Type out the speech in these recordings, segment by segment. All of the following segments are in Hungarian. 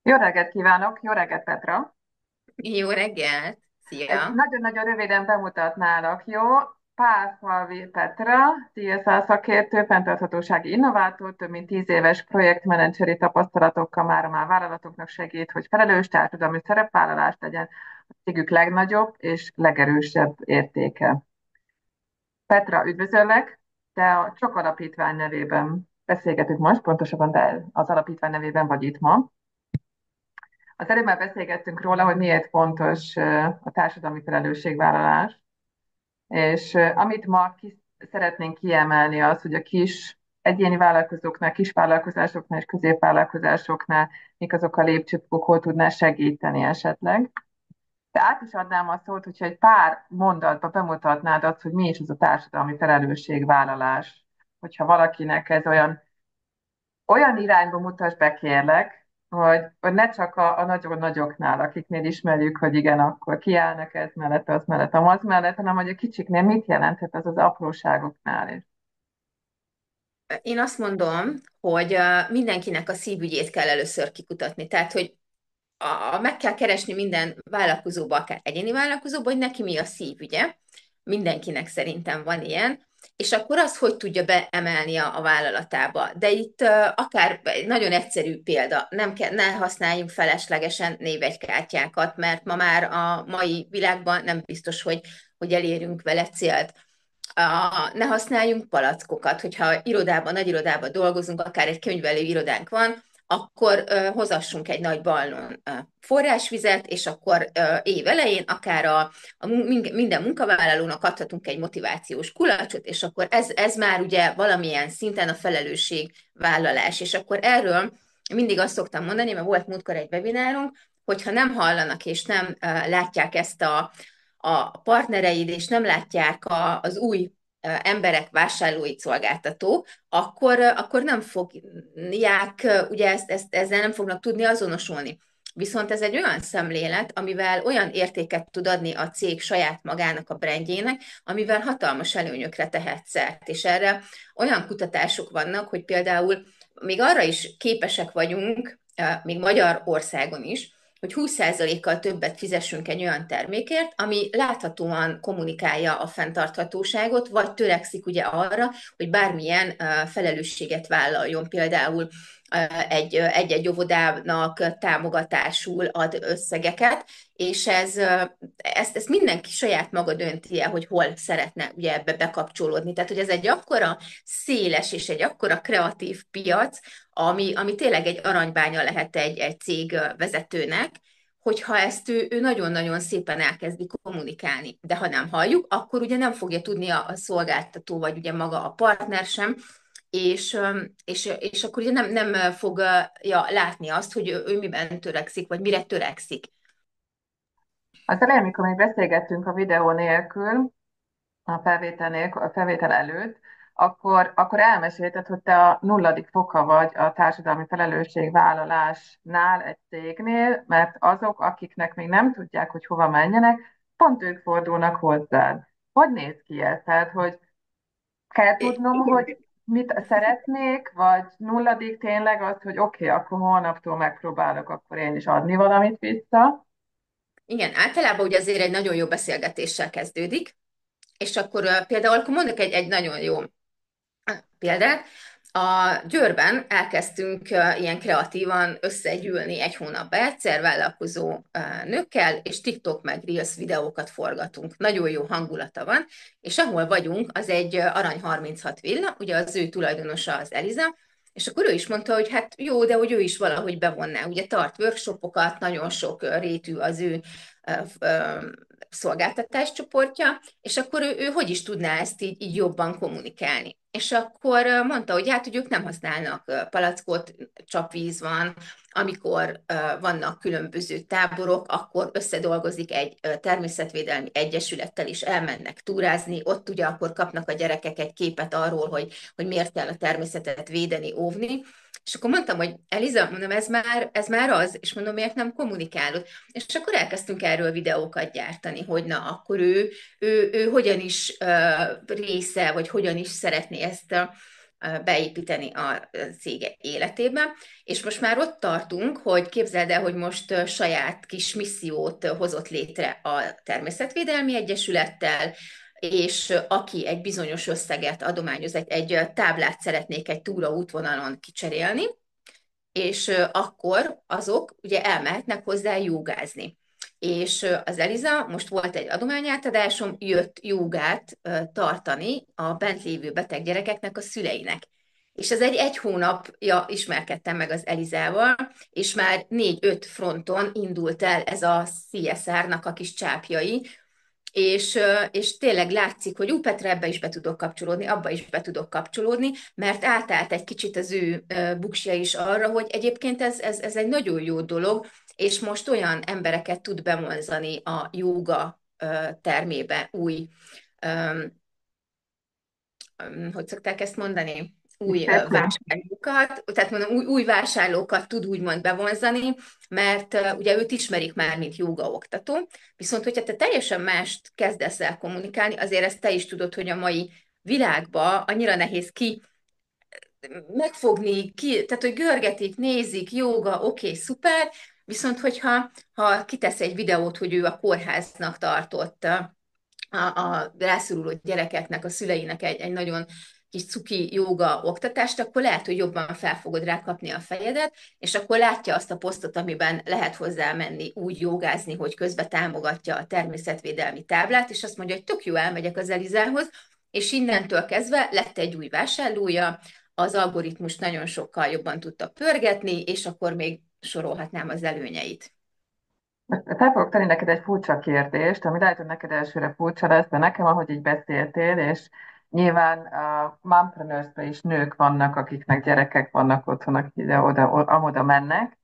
Jó reggelt kívánok, jó reggelt Petra! Jó reggelt! Egy Szia! nagyon-nagyon röviden bemutatnálak, jó? Pálfalvi Petra, CSA szakértő, fenntarthatósági innovátor, több mint 10 éves projektmenedzseri tapasztalatokkal már vállalatoknak segít, hogy felelős társadalmi szerepvállalást legyen a cégük legnagyobb és legerősebb értéke. Petra, üdvözöllek! Te a Csok Alapítvány nevében beszélgetünk most, pontosabban te az alapítvány nevében vagy itt ma. Az előbb már beszélgettünk róla, hogy miért fontos a társadalmi felelősségvállalás, és amit ma szeretnénk kiemelni az, hogy a kis egyéni vállalkozóknál, kisvállalkozásoknál és középvállalkozásoknál mik azok a lépcsőfokok, hol tudná segíteni esetleg. De át is adnám a szót, hogyha egy pár mondatba bemutatnád azt, hogy mi is az a társadalmi felelősségvállalás, hogyha valakinek ez olyan irányba mutass be, kérlek, hogy ne csak a nagyon nagyoknál, akiknél ismerjük, hogy igen, akkor kiállnak ez mellett, az mellett, amaz mellett, hanem hogy a kicsiknél mit jelenthet az az apróságoknál is. Én azt mondom, hogy mindenkinek a szívügyét kell először kikutatni. Tehát, hogy meg kell keresni minden vállalkozóba, akár egyéni vállalkozóba, hogy neki mi a szívügye. Mindenkinek szerintem van ilyen. És akkor az, hogy tudja beemelni a vállalatába. De itt akár egy nagyon egyszerű példa, ne használjunk feleslegesen névegykártyákat, mert ma már a mai világban nem biztos, hogy elérünk vele célt. Ne használjunk palackokat, hogyha nagy irodában dolgozunk, akár egy könyvelő irodánk van, akkor hozassunk egy nagy ballon forrásvizet, és akkor év elején akár minden munkavállalónak adhatunk egy motivációs kulacsot, és akkor ez már ugye valamilyen szinten a felelősségvállalás. És akkor erről mindig azt szoktam mondani, mert volt múltkor egy webinárunk, hogyha nem hallanak és nem látják ezt a partnereid, és nem látják az új emberek, vásárlóit, szolgáltató, akkor nem fogják, ugye ezzel nem fognak tudni azonosulni. Viszont ez egy olyan szemlélet, amivel olyan értéket tud adni a cég saját magának, a brandjének, amivel hatalmas előnyökre tehet szert. És erre olyan kutatások vannak, hogy például még arra is képesek vagyunk, még Magyarországon is, hogy 20%-kal többet fizessünk egy olyan termékért, ami láthatóan kommunikálja a fenntarthatóságot, vagy törekszik ugye arra, hogy bármilyen felelősséget vállaljon, például egy-egy óvodának támogatásul ad összegeket, és ezt mindenki saját maga dönti el, hogy hol szeretne ugye ebbe bekapcsolódni. Tehát, hogy ez egy akkora széles és egy akkora kreatív piac, ami tényleg egy aranybánya lehet egy cég vezetőnek, hogyha ezt ő nagyon-nagyon szépen elkezdi kommunikálni. De ha nem halljuk, akkor ugye nem fogja tudni a szolgáltató, vagy ugye maga a partner sem, és akkor ugye nem fogja látni azt, hogy ő miben törekszik, vagy mire törekszik. Az elején, amikor még beszélgettünk a videó nélkül, a felvétel előtt, akkor elmesélted, hogy te a nulladik foka vagy a társadalmi felelősségvállalásnál egy cégnél, mert azok, akiknek még nem tudják, hogy hova menjenek, pont ők fordulnak hozzád. Hogy néz ki ez? Tehát, hogy kell tudnom, hogy Igen. mit szeretnék, vagy nulladik tényleg az, hogy oké, akkor holnaptól megpróbálok akkor én is adni valamit vissza. Igen, általában ugye azért egy nagyon jó beszélgetéssel kezdődik, és akkor például akkor mondok egy nagyon jó példát. A Győrben elkezdtünk ilyen kreatívan összegyűlni egy hónapba egyszer vállalkozó nőkkel, és TikTok meg Reels videókat forgatunk. Nagyon jó hangulata van, és ahol vagyunk, az egy Arany 36 villa, ugye az ő tulajdonosa az Eliza, és akkor ő is mondta, hogy hát jó, de hogy ő is valahogy bevonná. Ugye tart workshopokat, nagyon sok rétű az ő szolgáltatáscsoportja, és akkor ő hogy is tudná ezt így jobban kommunikálni. És akkor mondta, hogy hát, hogy ők nem használnak palackot, csapvíz van, amikor vannak különböző táborok, akkor összedolgozik egy természetvédelmi egyesülettel is, elmennek túrázni, ott ugye akkor kapnak a gyerekek egy képet arról, hogy miért kell a természetet védeni, óvni. És akkor mondtam, hogy Eliza, mondom, ez már az, és mondom, miért nem kommunikálod? És akkor elkezdtünk erről videókat gyártani, hogy na, akkor ő hogyan is része, vagy hogyan is szeretné ezt beépíteni a cége életébe, és most már ott tartunk, hogy képzeld el, hogy most saját kis missziót hozott létre a Természetvédelmi Egyesülettel, és aki egy bizonyos összeget adományoz, egy táblát szeretnék egy túraútvonalon kicserélni, és akkor azok ugye elmehetnek hozzá jogázni. És az Eliza, most volt egy adományátadásom, jött jogát tartani a bent lévő beteg gyerekeknek a szüleinek. És ez egy hónapja ismerkedtem meg az Elizával, és már 4-5 fronton indult el ez a CSR-nak a kis csápjai, és tényleg látszik, hogy Petra, ebbe is be tudok kapcsolódni, abba is be tudok kapcsolódni, mert átállt egy kicsit az ő buksja is arra, hogy egyébként ez egy nagyon jó dolog, és most olyan embereket tud bevonzani a jóga termébe új, hogy szokták ezt mondani? Új Diszciplina. vásárlókat, tehát mondom, új vásárlókat tud úgymond bevonzani, mert ugye őt ismerik már, mint jóga oktató, viszont hogyha te teljesen mást kezdesz el kommunikálni, azért ezt te is tudod, hogy a mai világban annyira nehéz megfogni, tehát hogy görgetik, nézik, jóga, oké, szuper, viszont hogyha kitesz egy videót, hogy ő a kórháznak tartott a rászoruló gyerekeknek, a szüleinek egy nagyon kis cuki jóga oktatást, akkor lehet, hogy jobban fel fogod rá kapni a fejedet, és akkor látja azt a posztot, amiben lehet hozzá menni úgy jogázni, hogy közben támogatja a természetvédelmi táblát, és azt mondja, hogy tök jó, elmegyek az Elizához, és innentől kezdve lett egy új vásárlója, az algoritmus nagyon sokkal jobban tudta pörgetni, és akkor még sorolhatnám az előnyeit. Most fel fogok tenni neked egy furcsa kérdést, ami lehet, hogy neked elsőre furcsa lesz, de nekem, ahogy így beszéltél, és nyilván a mompreneurs is nők vannak, akiknek gyerekek vannak otthon, akik ide-oda, amoda mennek.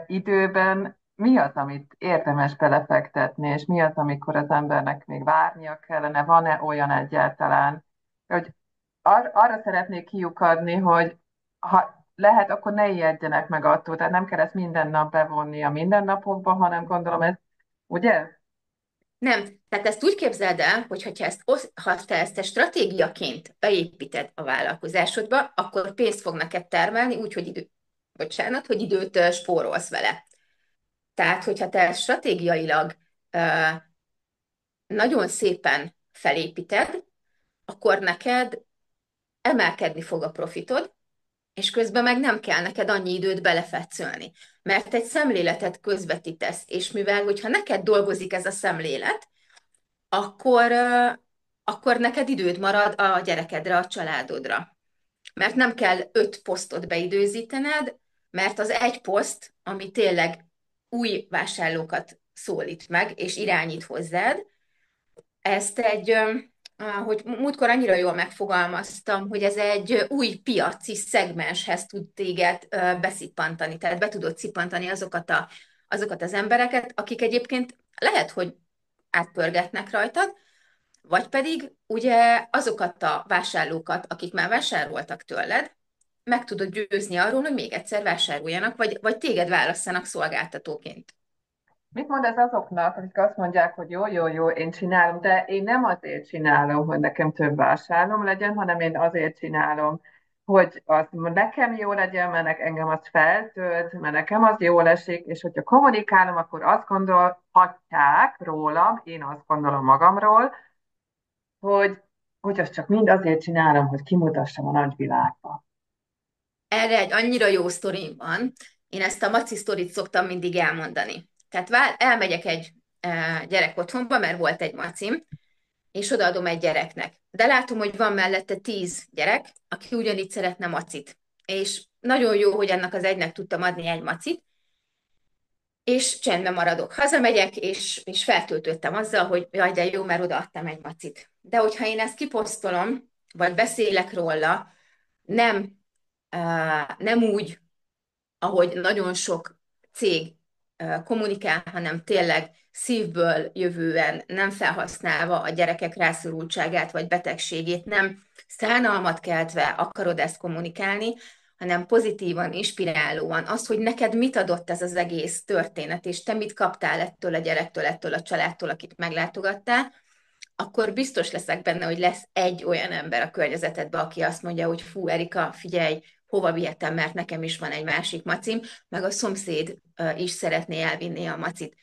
Időben mi az, amit érdemes belefektetni, és mi az, amikor az embernek még várnia kellene? Van-e olyan egyáltalán, hogy arra szeretnék kiukadni, hogy ha lehet, akkor ne ijedjenek meg attól, tehát nem kell ezt minden nap bevonni a mindennapokba, hanem gondolom ez, ugye? Nem, tehát ezt úgy képzeld el, hogy ha te ezt stratégiaként beépíted a vállalkozásodba, akkor pénzt fog neked termelni, úgy, hogy időt spórolsz vele. Tehát, hogyha te ezt stratégiailag nagyon szépen felépíted, akkor neked emelkedni fog a profitod, és közben meg nem kell neked annyi időt belefetszölni. Mert egy szemléletet közvetítesz, és mivel, hogyha neked dolgozik ez a szemlélet, akkor, akkor neked időd marad a gyerekedre, a családodra. Mert nem kell 5 posztot beidőzítened, mert az egy poszt, ami tényleg új vásárlókat szólít meg, és irányít hozzád, ezt hogy múltkor annyira jól megfogalmaztam, hogy ez egy új piaci szegmenshez tud téged beszippantani, tehát be tudod szippantani azokat az embereket, akik egyébként lehet, hogy átpörgetnek rajtad, vagy pedig ugye azokat a vásárlókat, akik már vásároltak tőled, meg tudod győzni arról, hogy még egyszer vásároljanak, vagy téged válasszanak szolgáltatóként. Mit mond ez azoknak, akik azt mondják, hogy jó, jó, jó, én csinálom, de én nem azért csinálom, hogy nekem több vásárlóm legyen, hanem én azért csinálom, hogy az nekem jó legyen, mert engem az feltölt, mert nekem az jól esik, és hogyha kommunikálom, akkor azt gondolhatják rólam, én azt gondolom magamról, hogy, hogy azt csak mind azért csinálom, hogy kimutassam a nagyvilágba. Erre egy annyira jó sztorim van. Én ezt a maci sztorit szoktam mindig elmondani. Tehát elmegyek egy gyerek otthonba, mert volt egy macim, és odaadom egy gyereknek. De látom, hogy van mellette 10 gyerek, aki ugyanígy szeretne macit. És nagyon jó, hogy ennek az egynek tudtam adni egy macit, és csendben maradok. Hazamegyek, és feltöltöttem azzal, hogy jaj, de jó, mert odaadtam egy macit. De hogyha én ezt kiposztolom, vagy beszélek róla, nem, nem úgy, ahogy nagyon sok cég kommunikál, hanem tényleg szívből jövően, nem felhasználva a gyerekek rászorultságát vagy betegségét, nem szánalmat keltve akarod ezt kommunikálni, hanem pozitívan, inspirálóan, azt, hogy neked mit adott ez az egész történet, és te mit kaptál ettől a gyerektől, ettől a családtól, akit meglátogattál, akkor biztos leszek benne, hogy lesz egy olyan ember a környezetedben, aki azt mondja, hogy fú, Erika, figyelj, hova vihetem, mert nekem is van egy másik macim, meg a szomszéd is szeretné elvinni a macit.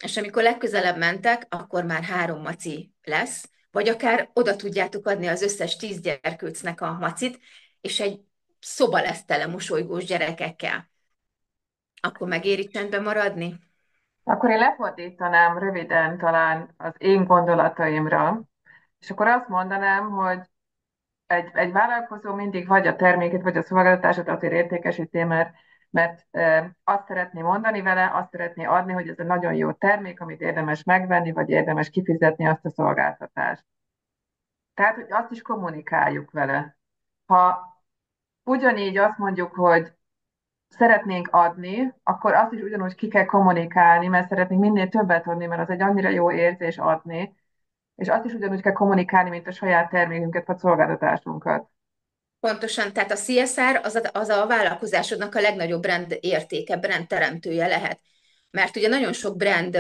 És amikor legközelebb mentek, akkor már 3 maci lesz, vagy akár oda tudjátok adni az összes 10 gyerkőcnek a macit, és egy szoba lesz tele mosolygós gyerekekkel. Akkor megéri csendben maradni? Akkor én lefordítanám röviden talán az én gondolataimra, és akkor azt mondanám, hogy egy vállalkozó mindig vagy a termékét, vagy a szolgáltatását azért értékesíti, mert azt szeretné mondani vele, azt szeretné adni, hogy ez egy nagyon jó termék, amit érdemes megvenni, vagy érdemes kifizetni azt a szolgáltatást. Tehát, hogy azt is kommunikáljuk vele. Ha ugyanígy azt mondjuk, hogy szeretnénk adni, akkor azt is ugyanúgy ki kell kommunikálni, mert szeretnénk minél többet adni, mert az egy annyira jó érzés adni, és azt is ugyanúgy kell kommunikálni, mint a saját termékünket vagy szolgáltatásunkat. Pontosan, tehát a CSR az a vállalkozásodnak a legnagyobb brand értéke, brand teremtője lehet. Mert ugye nagyon sok brand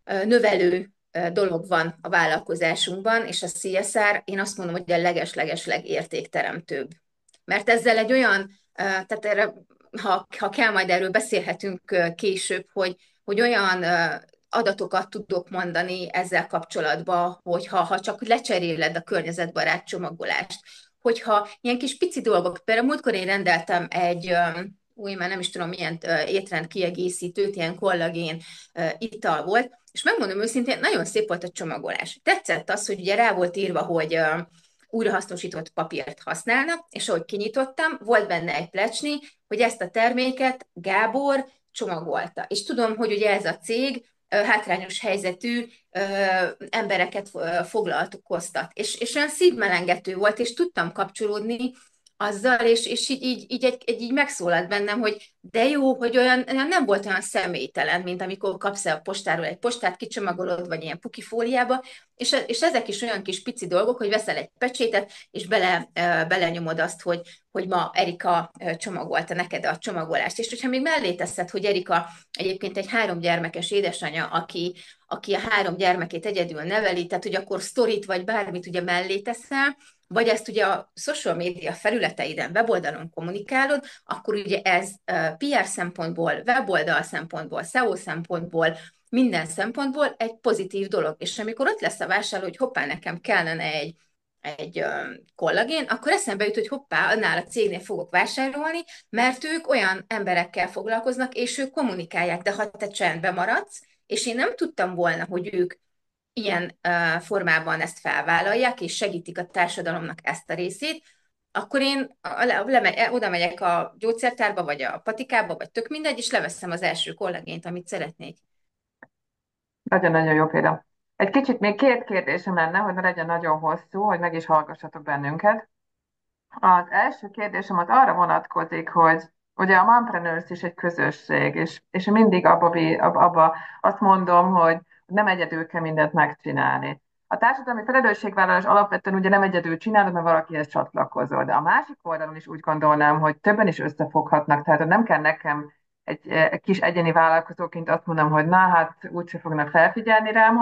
növelő dolog van a vállalkozásunkban, és a CSR, én azt mondom, hogy a leges-leges legértékteremtőbb. Mert ezzel egy olyan, tehát erre, ha kell, majd erről beszélhetünk később, hogy olyan adatokat tudok mondani ezzel kapcsolatban, hogy ha csak lecseréled a környezetbarát csomagolást, hogyha ilyen kis pici dolgok, például múltkor én rendeltem egy új, már nem is tudom milyen étrend kiegészítőt, ilyen kollagén ital volt, és megmondom őszintén, nagyon szép volt a csomagolás. Tetszett az, hogy ugye rá volt írva, hogy újrahasznosított papírt használnak, és ahogy kinyitottam, volt benne egy plecsni, hogy ezt a terméket Gábor csomagolta. És tudom, hogy ugye ez a cég hátrányos helyzetű embereket foglalkoztat. És olyan szívmelengető volt, és tudtam kapcsolódni azzal, és így megszólalt bennem, hogy de jó, hogy olyan nem volt olyan személytelen, mint amikor kapsz a postáról egy postát, kicsomagolod, vagy ilyen pukifóliába, és ezek is olyan kis pici dolgok, hogy veszel egy pecsétet, és belenyomod azt, hogy ma Erika csomagolta neked a csomagolást. És hogyha még mellé teszed, hogy Erika egyébként egy 3 gyermekes édesanyja, aki a 3 gyermekét egyedül neveli, tehát hogy akkor sztorit vagy bármit ugye mellé teszel, vagy ezt ugye a social media felületeiden, weboldalon kommunikálod, akkor ugye ez PR szempontból, weboldal szempontból, SEO szempontból, minden szempontból egy pozitív dolog. És amikor ott lesz a vásárló, hogy hoppá, nekem kellene egy kollagén, akkor eszembe jut, hogy hoppá, annál a cégnél fogok vásárolni, mert ők olyan emberekkel foglalkoznak, és ők kommunikálják, de ha te csendben maradsz, és én nem tudtam volna, hogy ők ilyen formában ezt felvállalják, és segítik a társadalomnak ezt a részét, akkor én oda megyek a gyógyszertárba, vagy a patikába, vagy tök mindegy, és leveszem az első kollagént, amit szeretnék. Nagyon-nagyon jó példa. Egy kicsit még két kérdésem lenne, hogy ne legyen nagyon hosszú, hogy meg is hallgassatok bennünket. Az első kérdésem az arra vonatkozik, hogy ugye a Mompreneurs is egy közösség, és mindig abba azt mondom, hogy nem egyedül kell mindent megcsinálni. A társadalmi felelősségvállalás alapvetően ugye nem egyedül csinálod, mert valakihez csatlakozol, de a másik oldalon is úgy gondolnám, hogy többen is összefoghatnak, tehát nem kell nekem egy kis egyéni vállalkozóként azt mondom, hogy na hát úgyse fognak felfigyelni rám,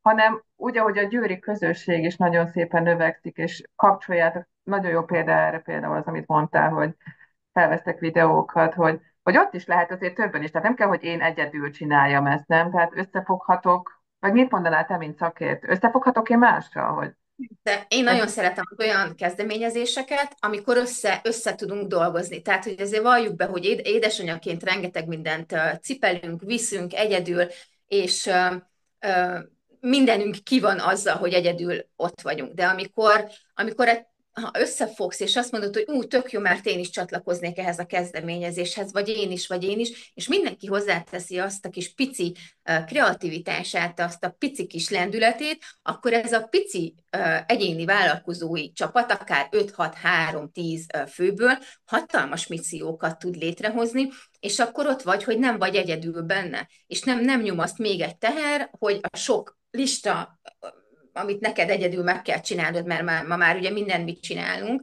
hanem úgy, ahogy a győri közösség is nagyon szépen növekszik, és kapcsoljátok, nagyon jó példa erre például az, amit mondtál, hogy felvesztek videókat, hogy ott is lehet azért többen is, tehát nem kell, hogy én egyedül csináljam ezt, nem? Tehát összefoghatok, vagy mit mondanál te, mint szakért? Összefoghatok én mással, hogy De én ez nagyon szeretem az olyan kezdeményezéseket, amikor össze tudunk dolgozni. Tehát, hogy azért valljuk be, hogy édesanyaként rengeteg mindent cipelünk, viszünk egyedül, és mindenünk ki van azzal, hogy egyedül ott vagyunk. De amikor ha összefogsz, és azt mondod, hogy tök jó, mert én is csatlakoznék ehhez a kezdeményezéshez, vagy én is, és mindenki hozzáteszi azt a kis pici kreativitását, azt a pici kis lendületét, akkor ez a pici egyéni vállalkozói csapat, akár 5-6-3-10 főből hatalmas missziókat tud létrehozni, és akkor ott vagy, hogy nem vagy egyedül benne, és nem nyomaszt még egy teher, hogy a sok lista, amit neked egyedül meg kell csinálnod, mert ma már ugye mindent mit csinálunk,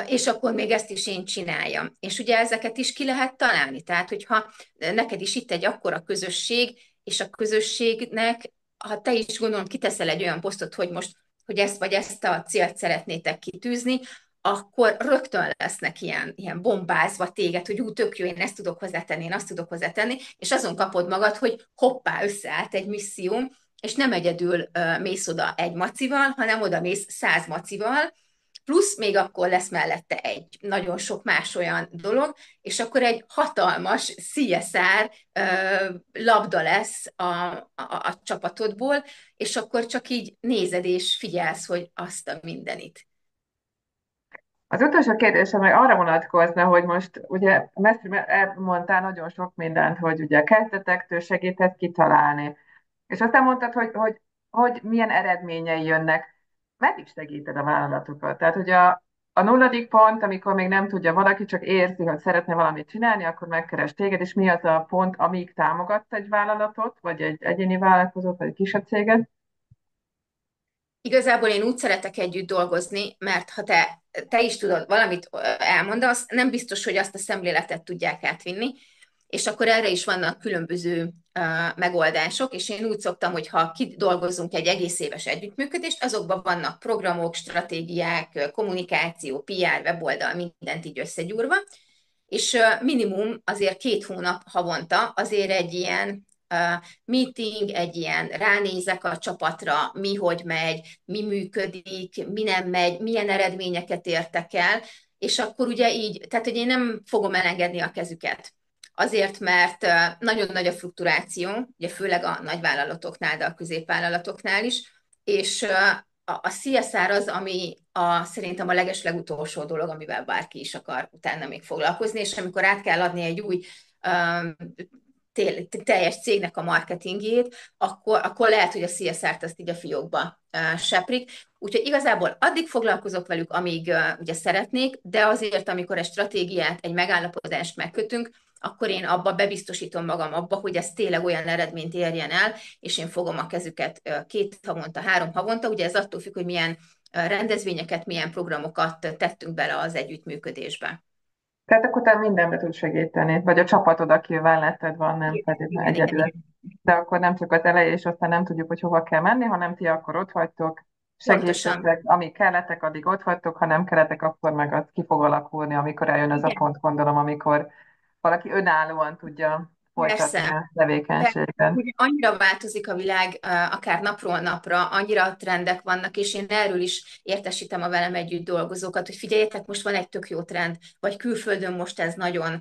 és akkor még ezt is én csináljam. És ugye ezeket is ki lehet találni. Tehát, hogyha neked is itt egy akkora közösség, és a közösségnek ha te is gondolom kiteszel egy olyan posztot, hogy most, hogy ezt vagy ezt a célt szeretnétek kitűzni, akkor rögtön lesznek ilyen bombázva téged, hogy ú, tök jó, én ezt tudok hozzátenni, én azt tudok hozzátenni, és azon kapod magad, hogy hoppá, összeállt egy misszió, és nem egyedül mész oda egy macival, hanem oda mész 100 macival, plusz még akkor lesz mellette egy nagyon sok más olyan dolog, és akkor egy hatalmas CSR labda lesz a csapatodból, és akkor csak így nézed és figyelsz, hogy azt a mindenit. Az utolsó kérdésem meg arra vonatkozna, hogy most ugye Meszri elmondtál nagyon sok mindent, hogy ugye kezdetektől segített kitalálni. És aztán mondtad, hogy milyen eredményei jönnek. Meddig segíted a vállalatokat? Tehát, hogy a nulladik pont, amikor még nem tudja valaki, csak érzi, hogy szeretne valamit csinálni, akkor megkeres téged, és mi az a pont, amíg támogatsz egy vállalatot, vagy egy egyéni vállalkozót, vagy egy kisebb céget? Igazából én úgy szeretek együtt dolgozni, mert ha te is tudod valamit elmondasz, nem biztos, hogy azt a szemléletet tudják átvinni, és akkor erre is vannak különböző megoldások, és én úgy szoktam, hogy ha kidolgozunk egy egész éves együttműködést, azokban vannak programok, stratégiák, kommunikáció, PR, weboldal, mindent így összegyúrva, és minimum azért 2 hónap havonta azért egy ilyen meeting, egy ilyen ránézek a csapatra, mi hogy megy, mi működik, mi nem megy, milyen eredményeket értek el, és akkor ugye így, tehát hogy én nem fogom elengedni a kezüket. Azért, mert nagyon nagy a fluktuáció, ugye főleg a nagyvállalatoknál, de a középvállalatoknál is, és a CSR az, ami szerintem a legeslegutolsó dolog, amivel bárki is akar utána még foglalkozni, és amikor át kell adni egy új um, teljes cégnek a marketingjét, akkor lehet, hogy a CSR-t azt így a fiókba seprik. Úgyhogy igazából addig foglalkozok velük, amíg ugye szeretnék, de azért, amikor egy stratégiát, egy megállapodást megkötünk, akkor én abba bebiztosítom magam abba, hogy ez tényleg olyan eredményt érjen el, és én fogom a kezüket 2 havonta, 3 havonta. Ugye ez attól függ, hogy milyen rendezvényeket, milyen programokat tettünk bele az együttműködésbe. Tehát akkor te mindenbe tudsz segíteni, vagy a csapatod, aki melletted van, nem feltétlenül Igen, egyedül. igen. De akkor nem csak az elejé, és aztán nem tudjuk, hogy hova kell menni, hanem ti akkor ott vagytok, Pontosan. segítetek, amíg kellettek, addig ott vagytok, ha nem kellettek, akkor meg az ki fog alakulni, amikor eljön az a Igen, pont, gondolom, amikor valaki önállóan tudja folytatni persze. a tevékenységet. Ugye annyira változik a világ, akár napról napra, annyira trendek vannak, és én erről is értesítem a velem együtt dolgozókat, hogy figyeljetek, most van egy tök jó trend, vagy külföldön most ez nagyon,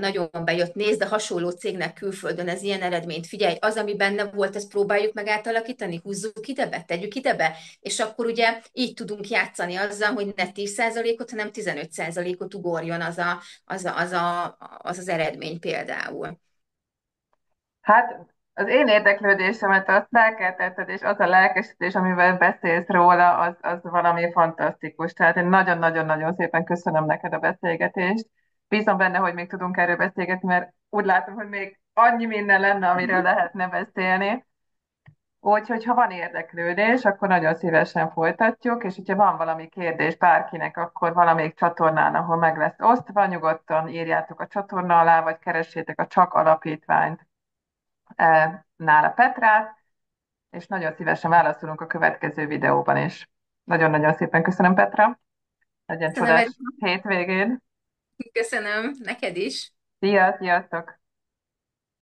nagyon bejött. Nézd, a hasonló cégnek külföldön ez ilyen eredményt. Figyelj, az, ami benne volt, ezt próbáljuk meg átalakítani, húzzuk idebe, tegyük idebe, és akkor ugye így tudunk játszani azzal, hogy ne 10%-ot, hanem 15%-ot ugorjon az eredmény például. Hát az én érdeklődésemet azt felkeltetted, és az a lelkesítés, amivel beszélsz róla, az valami fantasztikus. Tehát én nagyon-nagyon-nagyon szépen köszönöm neked a beszélgetést. Bízom benne, hogy még tudunk erről beszélgetni, mert úgy látom, hogy még annyi minden lenne, amiről lehetne beszélni. Úgyhogy ha van érdeklődés, akkor nagyon szívesen folytatjuk, és hogyha van valami kérdés bárkinek, akkor valamelyik csatornán, ahol meg lesz osztva, nyugodtan írjátok a csatorna alá, vagy keressétek a Csak Alapítványt nála Petrát, és nagyon szívesen válaszolunk a következő videóban is. Nagyon-nagyon szépen köszönöm, Petra. Legyen Köszönöm, csodás hétvégén. köszönöm neked is. Szia, sziasztok!